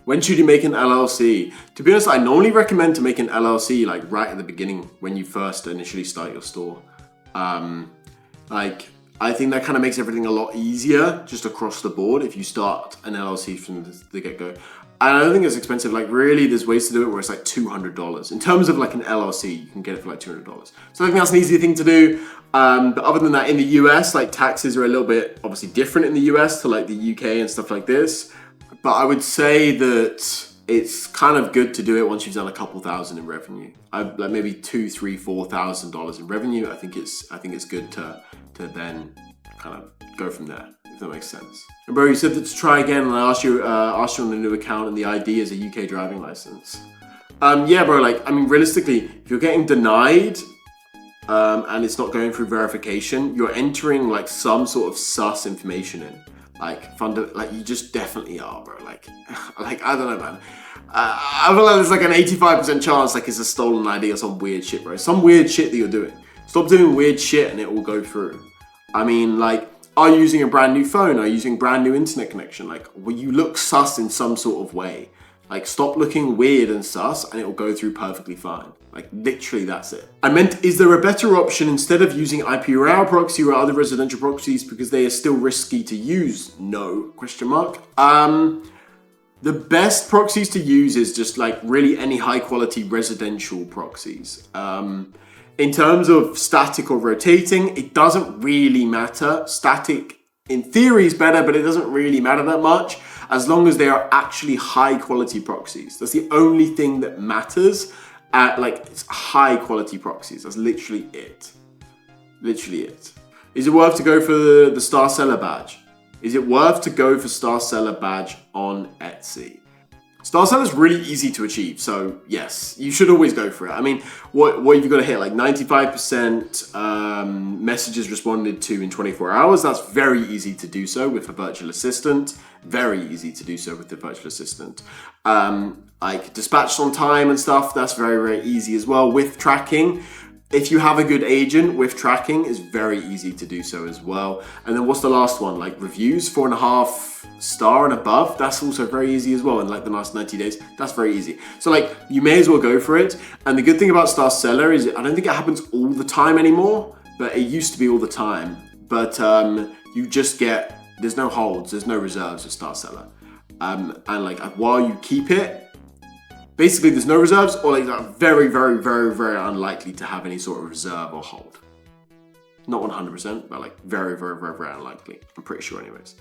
When should you make an LLC? To be honest, I normally recommend to make an LLC like right at the beginning when you first initially start your store. Like, I think that kind of makes everything a lot easier just across the board if you start an LLC from the get-go. And I don't think it's expensive. Like, really, there's ways to do it where it's like $200. In terms of like an LLC, you can get it for like $200. So I think that's an easy thing to do. But other than that, in the US, like taxes are a little bit obviously different in the US to like the UK and stuff like this. But I would say that it's kind of good to do it once you've done a couple thousand in revenue. Like maybe $2,000, $3,000, $4,000 in revenue. I think it's good to then kind of go from there, if that makes sense. And bro, you said that to try again, and I asked you on the new account, and the ID is a UK driving license. Yeah, bro. Like, I mean, realistically, if you're getting denied and it's not going through verification, you're entering like some sort of sus information in. Like you just definitely are, bro. Like I don't know, man. I feel like there's like an 85% chance like it's a stolen ID or some weird shit, bro. Some weird shit that you're doing. Stop doing weird shit and it will go through. I mean, like, are you using a brand new phone? Are you using brand new internet connection? Like, will you look sus in some sort of way? Like, stop looking weird and sus and it will go through perfectly fine. Like, literally, that's it. I meant, is there a better option instead of using IP-RAR proxy or other residential proxies because they are still risky to use? No, question mark. The best proxies to use is just like really any high quality residential proxies. In terms of static or rotating, it doesn't really matter. Static, in theory, is better, but it doesn't really matter that much as long as they are actually high quality proxies. That's the only thing that matters. It's high quality proxies. That's literally it. Literally it. Is it worth to go for the Star Seller badge? Is it worth to go for Star Seller badge on Etsy? Star Seller is really easy to achieve, so yes, you should always go for it. I mean, what you've got to hit, like 95% messages responded to in 24 hours. That's very easy to do so with a virtual assistant. Very easy to do so with the virtual assistant. Like dispatched on time and stuff, that's very, very easy as well. With tracking, if you have a good agent with tracking, it's very easy to do so as well. And then what's the last one? Like reviews, 4.5 star and above. That's also very easy as well. In like the last 90 days, that's very easy. So like you may as well go for it. And the good thing about Star Seller is I don't think it happens all the time anymore, but it used to be all the time. But you just get, there's no holds, there's no reserves with Star Seller. And like while you keep it, basically, there's no reserves, or like very, very, very, very unlikely to have any sort of reserve or hold. Not 100%, but like very, very, very, very unlikely. I'm pretty sure anyways.